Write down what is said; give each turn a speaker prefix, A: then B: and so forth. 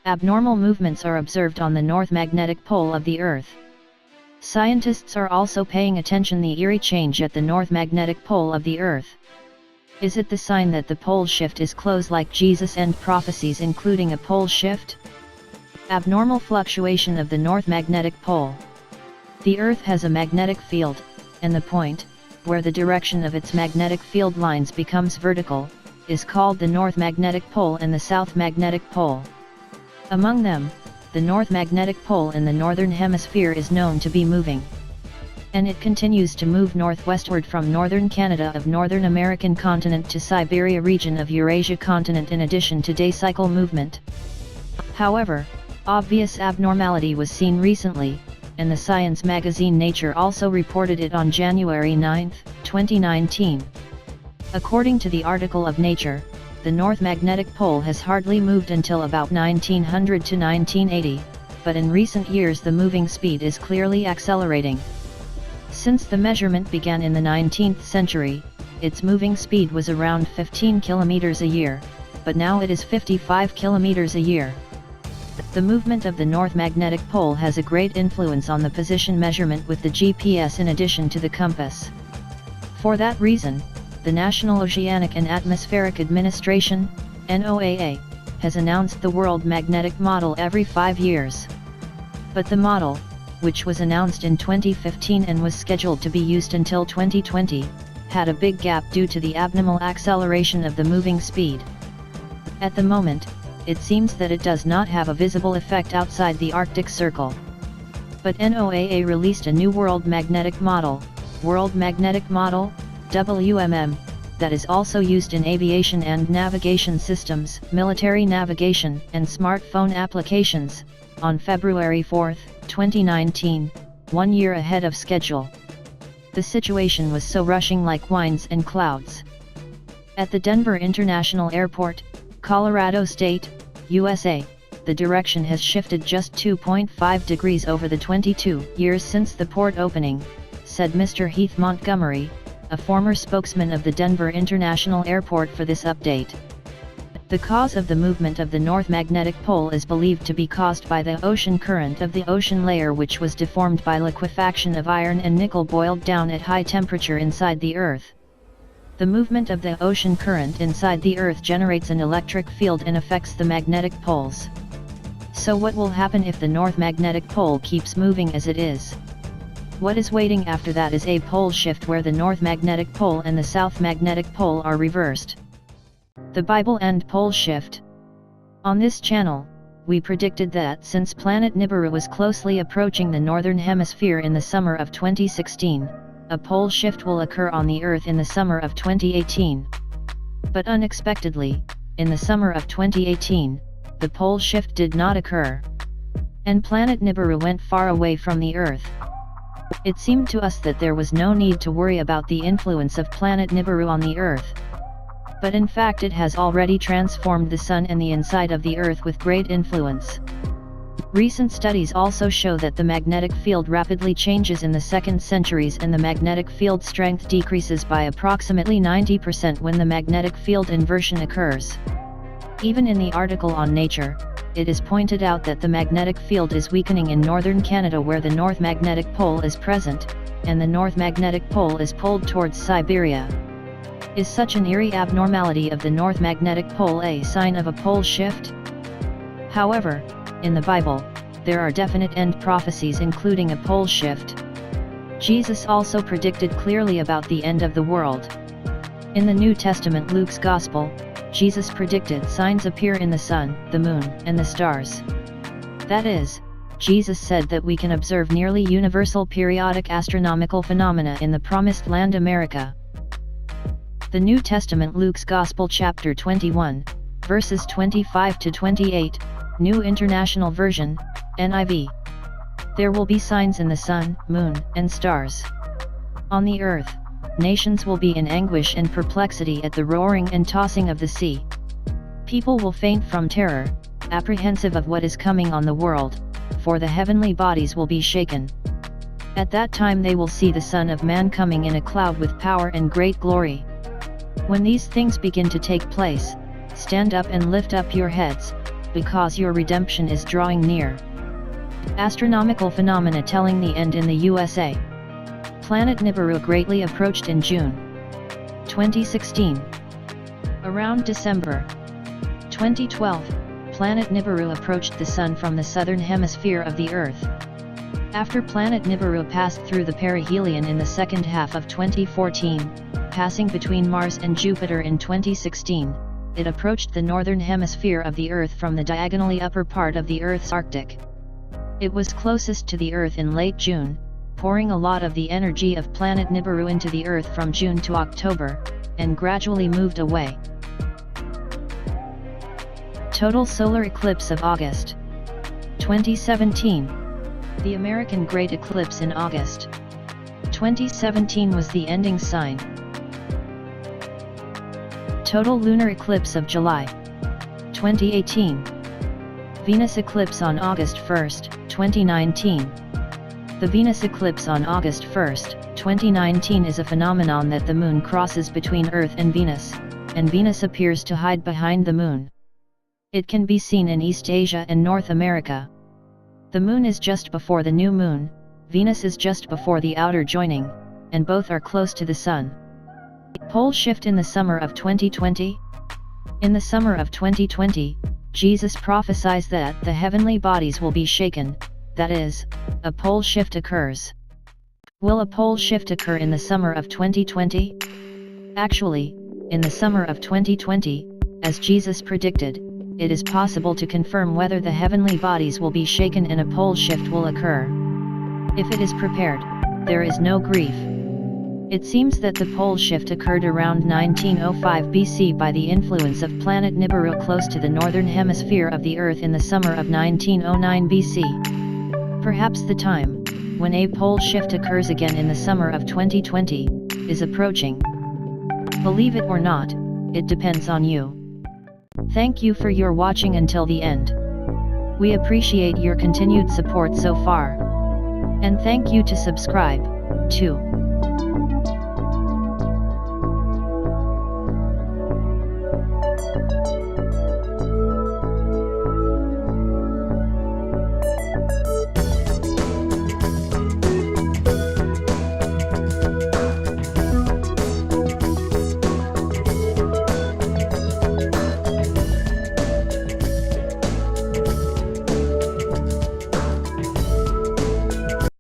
A: Abnormal movements are observed on the north magnetic pole of the Earth. Scientists are also paying attention to the eerie change at the north magnetic pole of the Earth. Is it the sign that the pole shift is close like Jesus and prophecies including a pole shift? Abnormal fluctuation of the north magnetic pole. The Earth has a magnetic field, and the point, where the direction of its magnetic field lines becomes vertical, is called the north magnetic pole and the south magnetic pole. Among them, the north magnetic pole in the northern hemisphere is known to be moving. And it continues to move northwestward from northern Canada of Northern American continent to Siberia region of Eurasia continent in addition to day cycle movement. However, obvious abnormality was seen recently, and the science magazine Nature also reported it on January 9, 2019. According to the article of Nature, the north magnetic pole has hardly moved until about 1900 to 1980, but in recent years the moving speed is clearly accelerating. Since the measurement began in the 19th century, its moving speed was around 15 kilometers a year, but now it is 55 kilometers a year. The movement of the north magnetic pole has a great influence on the position measurement with the GPS in addition to the compass. For that reason, the National Oceanic and Atmospheric Administration, NOAA, has announced the World Magnetic Model every 5 years. But the model, which was announced in 2015 and was scheduled to be used until 2020, had a big gap due to the abnormal acceleration of the moving speed. At the moment, it seems that it does not have a visible effect outside the Arctic Circle. But NOAA released a new World Magnetic Model, WMM, that is also used in aviation and navigation systems, military navigation, and smartphone applications, on February 4, 2019, 1 year ahead of schedule. The situation was so rushing like winds and clouds. At the Denver International Airport, Colorado State, USA, the direction has shifted just 2.5 degrees over the 22 years since the port opening, said Mr. Heath Montgomery, a former spokesman of the Denver International Airport for this update. The cause of the movement of the north magnetic pole is believed to be caused by the ocean current of the ocean layer, which was deformed by liquefaction of iron and nickel boiled down at high temperature inside the Earth. The movement of the ocean current inside the Earth generates an electric field and affects the magnetic poles. So what will happen if the north magnetic pole keeps moving as it is? What is waiting after that is a pole shift where the north magnetic pole and the south magnetic pole are reversed. The Bible and pole shift. On this channel, we predicted that since planet Nibiru was closely approaching the northern hemisphere in the summer of 2016, a pole shift will occur on the Earth in the summer of 2018. But unexpectedly, in the summer of 2018, the pole shift did not occur. And planet Nibiru went far away from the Earth. It seemed to us that there was no need to worry about the influence of planet Nibiru on the Earth. But in fact it has already transformed the Sun and the inside of the Earth with great influence. Recent studies also show that the magnetic field rapidly changes in the second centuries and the magnetic field strength decreases by approximately 90% when the magnetic field inversion occurs. Even in the article on Nature, it is pointed out that the magnetic field is weakening in northern Canada where the north magnetic pole is present, and the north magnetic pole is pulled towards Siberia. Is such an eerie abnormality of the north magnetic pole a sign of a pole shift? However, in the Bible, there are definite end prophecies including a pole shift. Jesus also predicted clearly about the end of the world. In the New Testament Luke's Gospel, Jesus predicted signs appear in the sun, the moon, and the stars. That is, Jesus said that we can observe nearly universal periodic astronomical phenomena in the Promised Land America. The New Testament Luke's Gospel chapter 21, verses 25 to 28, New International Version, NIV. There will be signs in the sun, moon, and stars. On the earth, nations will be in anguish and perplexity at the roaring and tossing of the sea. People will faint from terror, apprehensive of what is coming on the world, for the heavenly bodies will be shaken. At that time they will see the Son of Man coming in a cloud with power and great glory. When these things begin to take place, stand up and lift up your heads, because your redemption is drawing near. Astronomical phenomena telling the end in the USA. Planet Nibiru greatly approached in June 2016. Around December 2012, Planet Nibiru approached the Sun from the southern hemisphere of the Earth. After Planet Nibiru passed through the perihelion in the second half of 2014, passing between Mars and Jupiter in 2016, it approached the northern hemisphere of the Earth from the diagonally upper part of the Earth's Arctic. It was closest to the Earth in late June, pouring a lot of the energy of Planet Nibiru into the Earth from June to October, and gradually moved away. Total solar eclipse of August 2017. The American Great Eclipse in August 2017 was the ending sign. Total lunar eclipse of July 2018. Venus eclipse on August 1, 2019. The Venus eclipse on August 1, 2019 is a phenomenon that the Moon crosses between Earth and Venus appears to hide behind the Moon. It can be seen in East Asia and North America. The Moon is just before the new Moon, Venus is just before the outer joining, and both are close to the Sun. Pole shift in the summer of 2020? In the summer of 2020, Jesus prophesies that the heavenly bodies will be shaken, that is, a pole shift occurs. Will a pole shift occur in the summer of 2020? Actually, in the summer of 2020, as Jesus predicted, it is possible to confirm whether the heavenly bodies will be shaken and a pole shift will occur. If it is prepared, there is no grief. It seems that the pole shift occurred around 1905 BC by the influence of Planet Nibiru close to the northern hemisphere of the Earth in the summer of 1909 BC. Perhaps the time, when a pole shift occurs again in the summer of 2020, is approaching. Believe it or not, it depends on you. Thank you for your watching until the end. We appreciate your continued support so far. And thank you to subscribe, too.